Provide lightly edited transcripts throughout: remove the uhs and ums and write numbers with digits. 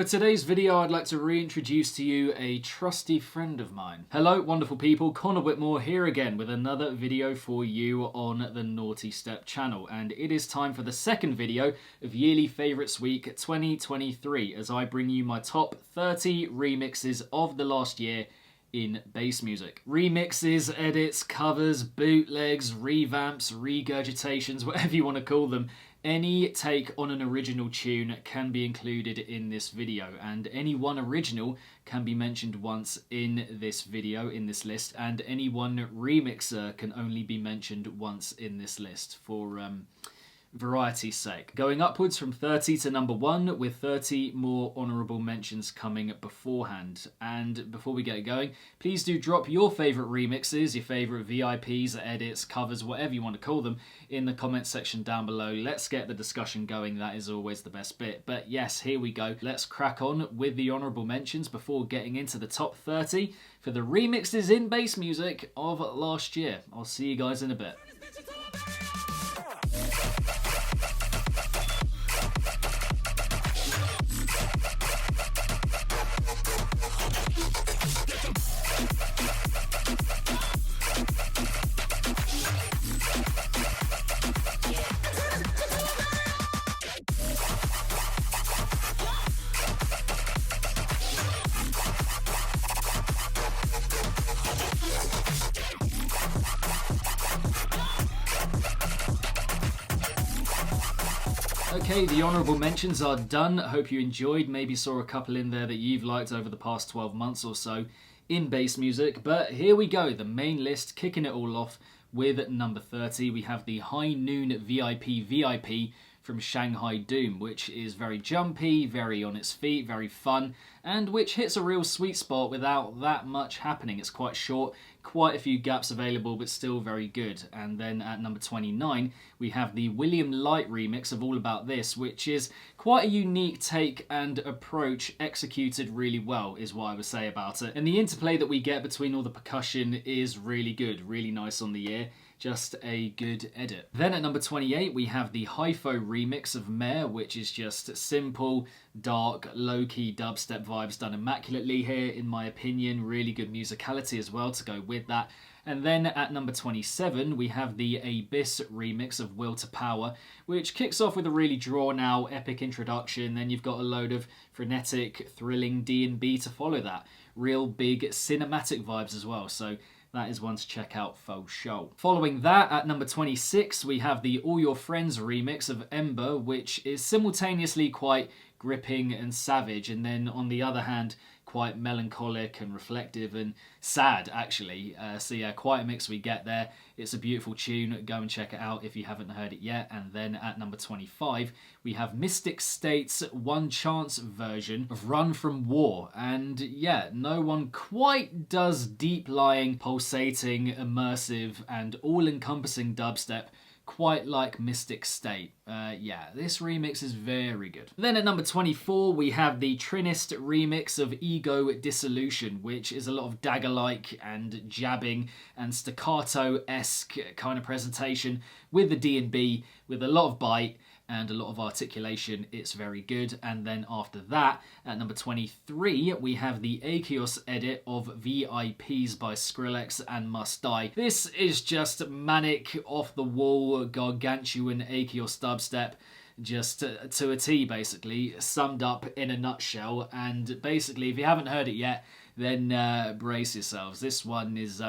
For today's video, I'd like to reintroduce to you a trusty friend of mine. Hello, wonderful people, Connor Whitmore here again with another video for you on the Nawtystep channel. And it is time for the second video of Yearly Favourites Week 2023 as I bring you my top 30 remixes of the last year in bass music. Remixes, edits, covers, bootlegs, revamps, regurgitations, whatever you want to call them. Any take on an original tune can be included in this video, and any one original can be mentioned once in this video, in this list, and any one remixer can only be mentioned once in this list for variety's sake. Going upwards from 30 to number 1 with 30 more honourable mentions coming beforehand. And before we get going, please do drop your favourite remixes, your favourite VIPs, edits, covers, whatever you want to call them, in the comments section down below. Let's get the discussion going. That is always the best bit. But yes, here we go. Let's crack on with the honourable mentions before getting into the top 30 for the remixes in bass music of last year. I'll see you guys in a bit. Okay, the honourable mentions are done. Hope you enjoyed. Maybe saw a couple in there that you've liked over the past 12 months or so in bass music. But here we go, the main list, kicking it all off with number 30. We have the High Noon VIP from Shanghai Doom, which is very jumpy, very on its feet, very fun, and which hits a real sweet spot without that much happening. It's quite short, quite a few gaps available, but still very good. And then at number 29, we have the William Light remix of All About This, which is quite a unique take and approach, executed really well, is what I would say about it. And the interplay that we get between all the percussion is really good, really nice on the ear. Just a good edit. Then at number 28, we have the Hypho remix of Mare, which is just simple, dark, low-key dubstep vibes done immaculately here, in my opinion. Really good musicality as well to go with that. And then at number 27, we have the Abyss remix of Will to Power, which kicks off with a really drawn-out, epic introduction. Then you've got a load of frenetic, thrilling D&B to follow that. Real big cinematic vibes as well. So that is one to check out for sure. Following that, at number 26, we have the All Your Friends remix of Ember, which is simultaneously quite gripping and savage, and then on the other hand, quite melancholic and reflective and sad, actually. So yeah, quite a mix we get there. It's a beautiful tune. Go and check it out if you haven't heard it yet. And then at number 25, we have Mystic State's One Chance version of Run From War. And yeah, no one quite does deep-lying, pulsating, immersive, and all-encompassing dubstep quite like Mystic State. Yeah, this remix is very good. Then at number 24, we have the Trinist remix of Ego Dissolution, which is a lot of dagger-like and jabbing and staccato-esque kind of presentation with the D&B, with a lot of bite and a lot of articulation. It's very good. And then after that, at number 23, we have the Achios edit of VIPs by Skrillex and Must Die. This is just manic, off-the-wall, gargantuan Achios dubstep, just to a T, basically, summed up in a nutshell. And basically, if you haven't heard it yet, then brace yourselves. This one is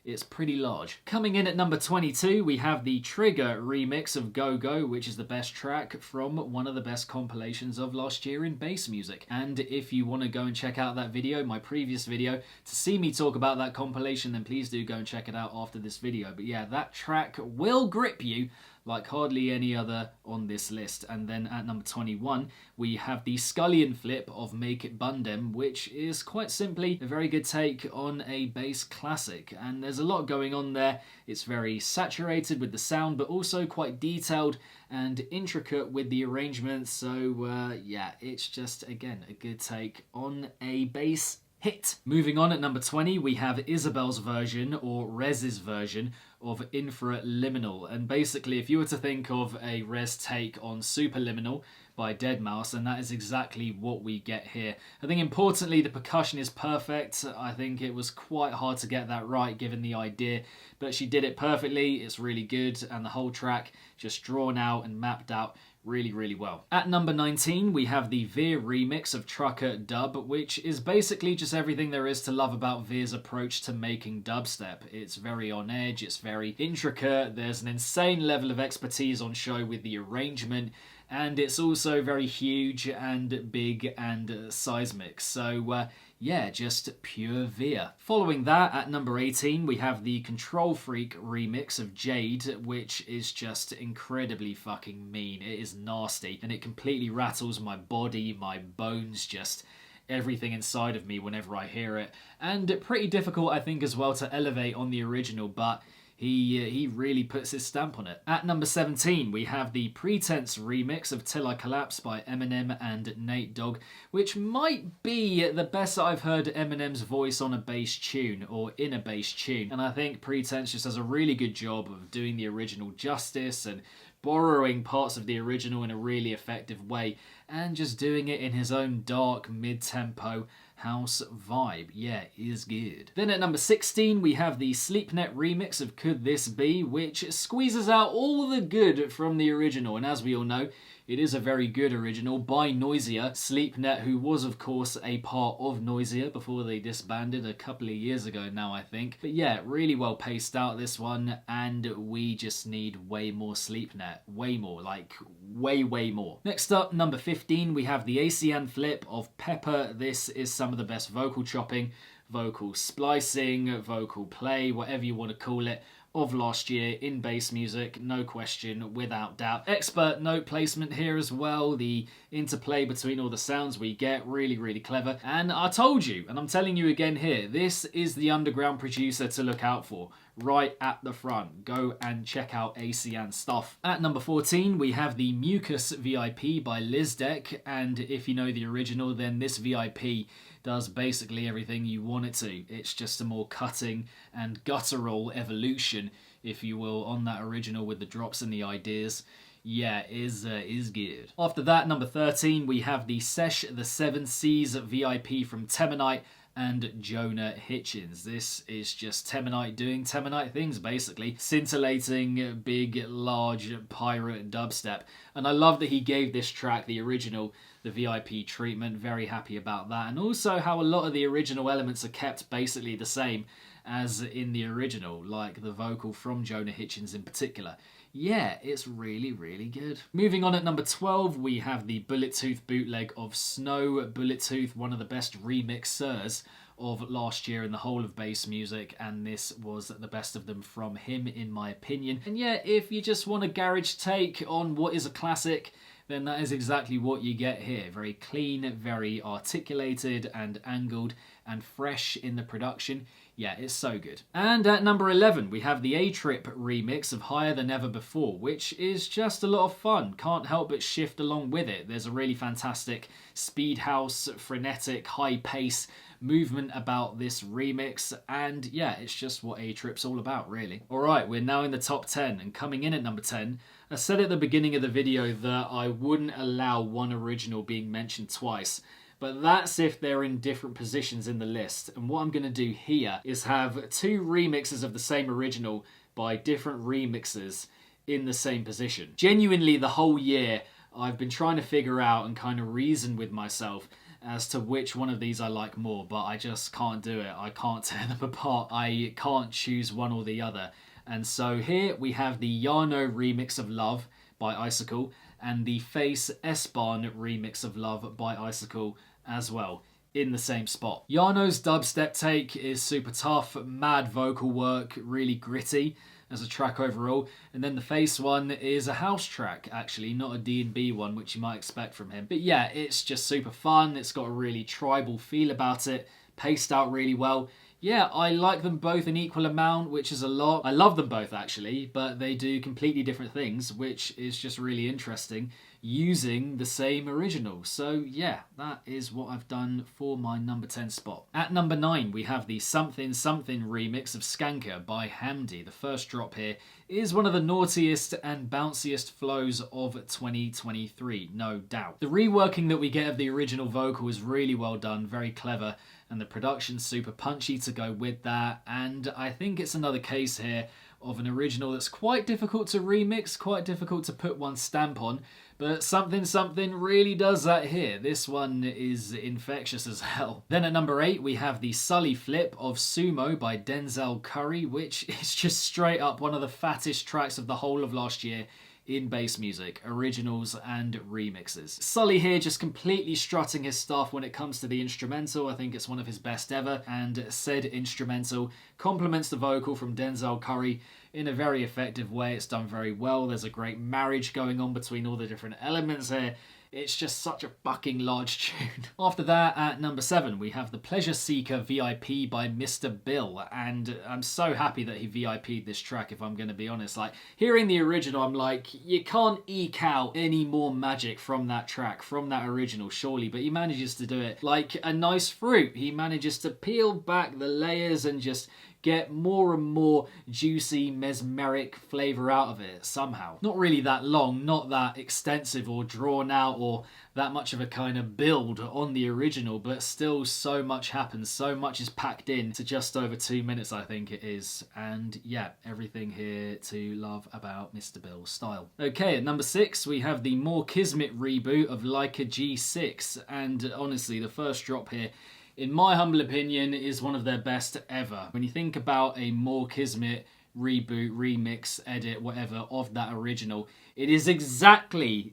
it's pretty large. Coming in at number 22, we have the Trigger remix of Go Go, which is the best track from one of the best compilations of last year in bass music. And if you want to go and check out that video, my previous video, to see me talk about that compilation, then please do go and check it out after this video. But yeah, that track will grip you like hardly any other on this list. And then at number 21, we have the Scullion flip of Make It Bundem, which is quite simply a very good take on a bass classic. And there's a lot going on there. It's very saturated with the sound, but also quite detailed and intricate with the arrangements. So yeah, it's just, again, a good take on a bass hit. Moving on at number 20, we have Isabel's version, or Rez's version, of Infraliminal. And basically, if you were to think of a Rez take on Superliminal by Deadmau5, and that is exactly what we get here. I think importantly, the percussion is perfect. I think it was quite hard to get that right given the idea, but she did it perfectly. It's really good, and the whole track just drawn out and mapped out really, really well. At number 19, we have the Veer remix of Trucker Dub, which is basically just everything there is to love about Veer's approach to making dubstep. It's very on edge, it's very intricate, there's an insane level of expertise on show with the arrangement, and it's also very huge and big and seismic. So yeah, just pure Veer. Following that, at number 18, we have the Control Freak remix of Jade, which is just incredibly fucking mean. It is nasty, and it completely rattles my body, my bones, just everything inside of me whenever I hear it. And pretty difficult, I think, as well to elevate on the original, but he really puts his stamp on it. At number 17, we have the Pretense remix of Till I Collapse by Eminem and Nate Dogg, which might be the best that I've heard Eminem's voice on a bass tune, or in a bass tune. And I think Pretense just does a really good job of doing the original justice and borrowing parts of the original in a really effective way, and just doing it in his own dark, mid-tempo house vibe. Yeah, is good. Then at number 16, we have the Sleepnet remix of Could This Be, which squeezes out all the good from the original, and as we all know, it is a very good original by Noisia. Sleepnet, who was of course a part of Noisia before they disbanded a couple of years ago now, I think. But yeah, really well paced out, this one, and we just need way more Sleepnet. Way more, like way more. Next up, number 15, we have the ACN flip of Pepper. This is some of the best vocal chopping, vocal splicing, vocal play, whatever you want to call it, of last year in bass music, no question, without doubt. Expert note placement here as well, the interplay between all the sounds we get, really, really clever. And I told you, and I'm telling you again here, this is the underground producer to look out for, right at the front. Go and check out ACN stuff. At number 14, we have the Mucus VIP by Lizdek, and if you know the original, then this VIP does basically everything you want it to. It's just a more cutting and guttural evolution, if you will, on that original with the drops and the ideas. Yeah, is good. After that, number 13, we have the Sesh the Seven Seas VIP from Temanite and Jonah Hitchens. This is just Temanite doing Temanite things, basically. Scintillating, big, large pirate dubstep. And I love that he gave this track, the original, the VIP treatment. Very happy about that. And also how a lot of the original elements are kept basically the same as in the original, like the vocal from Jonah Hitchens in particular. Yeah, it's really, really good. Moving on at number 12, we have the Bullet Tooth bootleg of Snow. Bullet Tooth, one of the best remixers of last year in the whole of bass music, and this was the best of them from him, in my opinion. And yeah, if you just want a garage take on what is a classic, then that is exactly what you get here. Very clean, very articulated and angled and fresh in the production. Yeah, it's so good. And at number 11, we have the A-Trip remix of Higher Than Ever Before, which is just a lot of fun. Can't help but shift along with it. There's a really fantastic speed house, frenetic, high pace movement about this remix, and yeah, it's just what A-Trip's all about, really. Alright, we're now in the top 10, and coming in at number 10, I said at the beginning of the video that I wouldn't allow one original being mentioned twice, but that's if they're in different positions in the list. And what I'm going to do here is have two remixes of the same original by different remixers in the same position. Genuinely, the whole year, I've been trying to figure out and kind of reason with myself as to which one of these I like more, but I just can't do it. I can't tear them apart. I can't choose one or the other. And so here we have the Yano remix of Love by Icicle, and the Face S-Bahn remix of Love by Icicle as well, in the same spot. Yano's dubstep take is super tough, mad vocal work, really gritty as a track overall, and then the Face one is a house track, actually, not a D&B one, which you might expect from him. But yeah, it's just super fun, it's got a really tribal feel about it, paced out really well. Yeah, I like them both an equal amount, which is a lot. I love them both, actually, but they do completely different things, which is just really interesting using the same original. So yeah, that is what I've done for my number 10 spot. At number 9, we have the Something Something remix of Skanker by Hamdi. The first drop here is one of the naughtiest and bounciest flows of 2023, no doubt. The reworking that we get of the original vocal is really well done, very clever, and the production's super punchy to go with that. And I think it's another case here of an original that's quite difficult to remix, quite difficult to put one stamp on, but Something Something really does that here. This one is infectious as hell. Then at number 8, we have the Sully flip of Sumo by Denzel Curry, which is just straight up one of the fattest tracks of the whole of last year in bass music, originals and remixes. Sully here just completely strutting his stuff when it comes to the instrumental. I think it's one of his best ever, and said instrumental complements the vocal from Denzel Curry in a very effective way. It's done very well. There's a great marriage going on between all the different elements here. It's just such a fucking large tune. After that, at number 7, we have the Pleasure Seeker VIP by Mr. Bill, and I'm so happy that he VIP'd this track, if I'm going to be honest. Like, hearing the original, I'm like, you can't eke out any more magic from that track, from that original, surely, but he manages to do it like a nice fruit. He manages to peel back the layers and just get more and more juicy, mesmeric flavour out of it somehow. Not really that long, not that extensive or drawn out or that much of a kind of build on the original, but still so much happens, so much is packed in to just over 2 minutes, I think it is. And yeah, everything here to love about Mr. Bill's style. Okay, at number 6, we have the More Kismet reboot of Like a G6, and honestly, the first drop here, in my humble opinion, is one of their best ever. When you think about a More Kismet reboot, remix, edit, whatever, of that original, it is exactly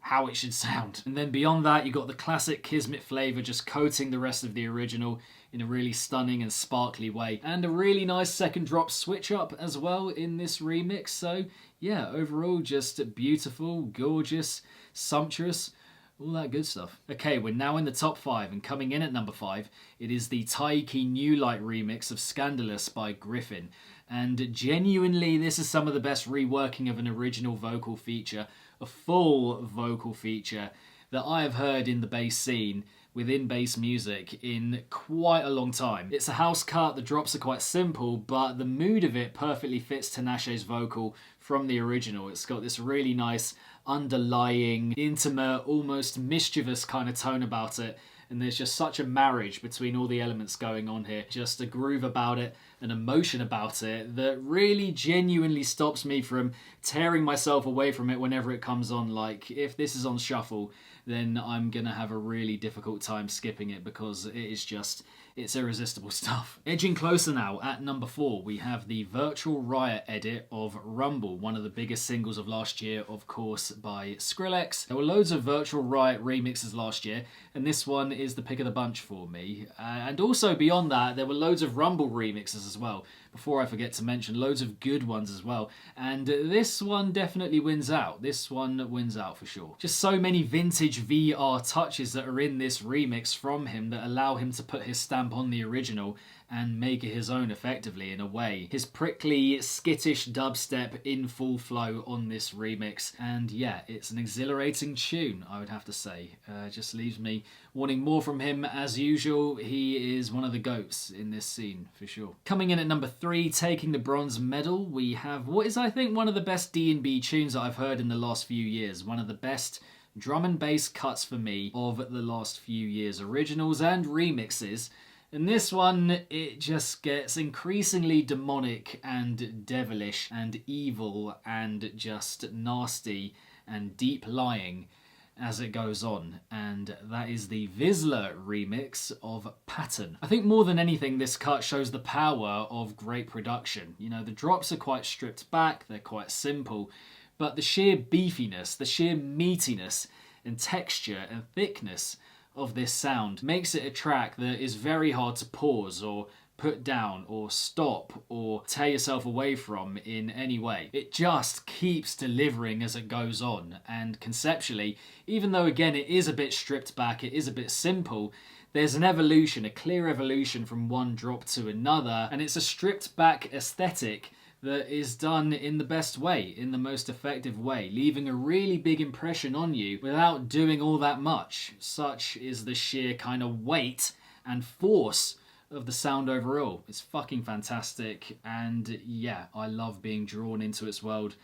how it should sound. And then beyond that, you got the classic Kismet flavour just coating the rest of the original in a really stunning and sparkly way. And a really nice second drop switch up as well in this remix. So yeah, overall just beautiful, gorgeous, sumptuous, all that good stuff. Okay, we're now in the top 5, and coming in at number 5, it is the Taiki New Light remix of Scandalous by Griffin. And genuinely, this is some of the best reworking of an original vocal feature, a full vocal feature, that I have heard in the bass scene, within bass music, in quite a long time. It's a house cut, the drops are quite simple, but the mood of it perfectly fits Tinashe's vocal from the original. It's got this really nice underlying, intimate, almost mischievous kind of tone about it, and there's just such a marriage between all the elements going on here. Just a groove about it, an emotion about it that really genuinely stops me from tearing myself away from it whenever it comes on. Like, if this is on shuffle, then I'm gonna have a really difficult time skipping it, because it is just, it's irresistible stuff. Edging closer now, at number 4, we have the Virtual Riot edit of Rumble, one of the biggest singles of last year, of course, by Skrillex. There were loads of Virtual Riot remixes last year, and this one is the pick of the bunch for me. And also beyond that, there were loads of Rumble remixes as well. Before I forget to mention, loads of good ones as well. And this one definitely wins out. This one wins out for sure. Just so many vintage VR touches that are in this remix from him that allow him to put his stamp on the original and make it his own effectively in a way. His prickly, skittish dubstep in full flow on this remix. And yeah, it's an exhilarating tune, I would have to say. Just leaves me wanting more from him as usual. He is one of the GOATs in this scene, for sure. Coming in at number 3, taking the bronze medal, we have what is, I think, one of the best D&B tunes that I've heard in the last few years. One of the best drum and bass cuts for me of the last few years. Originals and remixes. And this one, it just gets increasingly demonic and devilish and evil and just nasty and deep lying as it goes on, and that is the Vizsla remix of Pattern. I think more than anything, this cut shows the power of great production. You know, the drops are quite stripped back, they're quite simple, but the sheer beefiness, the sheer meatiness and texture and thickness of this sound makes it a track that is very hard to pause or put down or stop or tear yourself away from in any way. It just keeps delivering as it goes on, and conceptually, even though again it is a bit stripped back, it is a bit simple, there's an evolution, a clear evolution from one drop to another, and it's a stripped back aesthetic that is done in the best way, in the most effective way, leaving a really big impression on you without doing all that much. Such is the sheer kind of weight and force of the sound overall. It's fucking fantastic, and yeah, I love being drawn into its world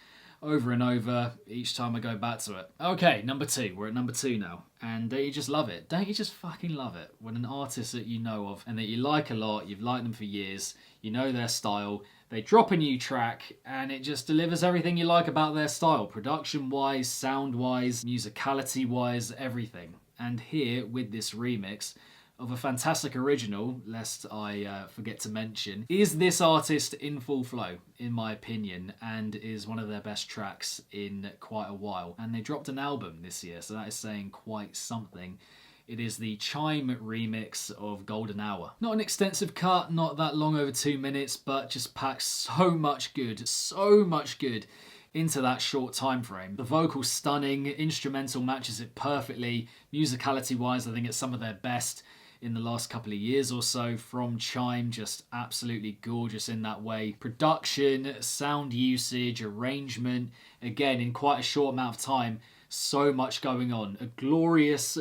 over and over each time I go back to it. Okay, number 2. We're at number 2 now. And don't you just love it? Don't you just fucking love it when an artist that you know of and that you like a lot, you've liked them for years, you know their style, they drop a new track and it just delivers everything you like about their style, production-wise, sound-wise, musicality-wise, everything. And here, with this remix of a fantastic original, lest I forget to mention, is this artist in full flow, in my opinion, and is one of their best tracks in quite a while. And they dropped an album this year, so that is saying quite something. It is the Chime remix of Golden Hour. Not an extensive cut, not that long, over 2 minutes, but just packs so much good into that short time frame. The vocal's stunning, instrumental matches it perfectly. Musicality wise, I think it's some of their best in the last couple of years or so from Chime. Just absolutely gorgeous in that way. Production, sound usage, arrangement, again in quite a short amount of time, so much going on. A glorious,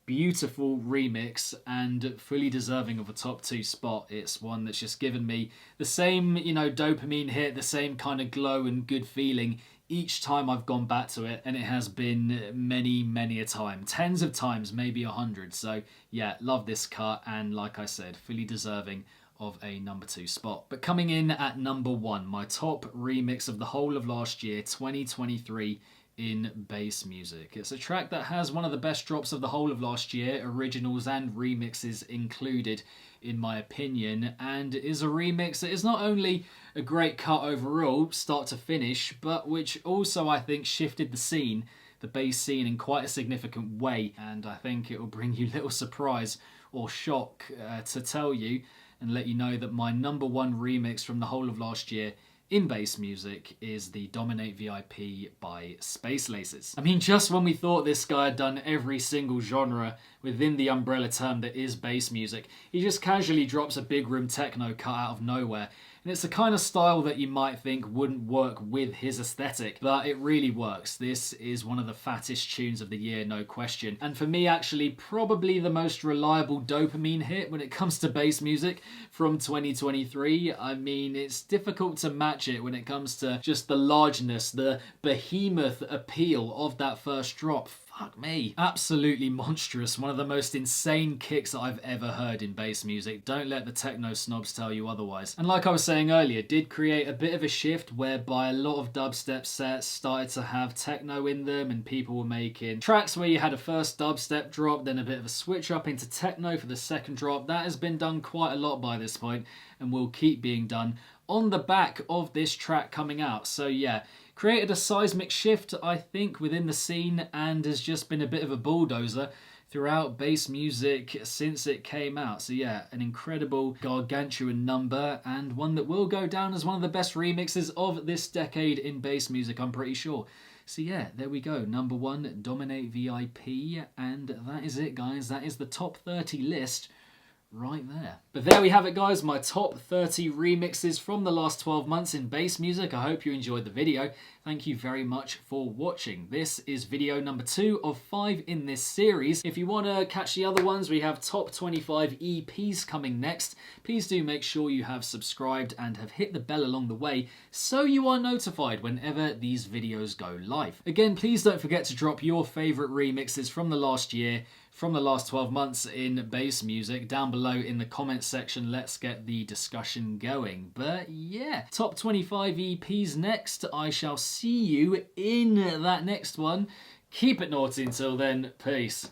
beautiful remix and fully deserving of a top 2 spot. It's one that's just given me the same, dopamine hit, the same kind of glow and good feeling each time I've gone back to it, and it has been many a time, tens of times, maybe 100. So yeah, love this cut, and like I said, fully deserving of a number 2 spot. But coming in at number 1, my top remix of the whole of last year, 2023, in bass music. It's a track that has one of the best drops of the whole of last year, originals and remixes included, in my opinion, and is a remix that is not only a great cut overall, start to finish, but which also I think shifted the scene, the bass scene, in quite a significant way. And I think it will bring you little surprise or shock to tell you and let you know that my number 1 remix from the whole of last year in bass music is the Dominate VIP by Space Laces. I mean, just when we thought this guy had done every single genre within the umbrella term that is bass music, he just casually drops a big room techno cut out of nowhere. And it's the kind of style that you might think wouldn't work with his aesthetic, but it really works. This is one of the fattest tunes of the year, no question. And for me, actually, probably the most reliable dopamine hit when it comes to bass music from 2023. I mean, it's difficult to match it when it comes to just the largeness, the behemoth appeal of that first drop. Fuck me. Absolutely monstrous. One of the most insane kicks that I've ever heard in bass music. Don't let the techno snobs tell you otherwise. And like I was saying earlier, did create a bit of a shift whereby a lot of dubstep sets started to have techno in them, and people were making tracks where you had a first dubstep drop, then a bit of a switch up into techno for the second drop. That has been done quite a lot by this point and will keep being done on the back of this track coming out. So yeah, created a seismic shift, I think, within the scene, and has just been a bit of a bulldozer throughout bass music since it came out. So yeah, an incredible gargantuan number, and one that will go down as one of the best remixes of this decade in bass music, I'm pretty sure. So yeah, there we go. Number 1, Dominate VIP, and that is it, guys. That is the top 30 list right there. But there we have it, guys, my top 30 remixes from the last 12 months in bass music. I hope you enjoyed the video. Thank you very much for watching. This is video number 2 of 5 in this series. If you want to catch the other ones, we have top 25 EPs coming next. Please do make sure you have subscribed and have hit the bell along the way so you are notified whenever these videos go live. Again, please don't forget to drop your favourite remixes from the last year, from the last 12 months in bass music down below in the comments section. Let's get the discussion going. But yeah, top 25 EPs next. I shall see you in that next one. Keep it naughty until then. Peace.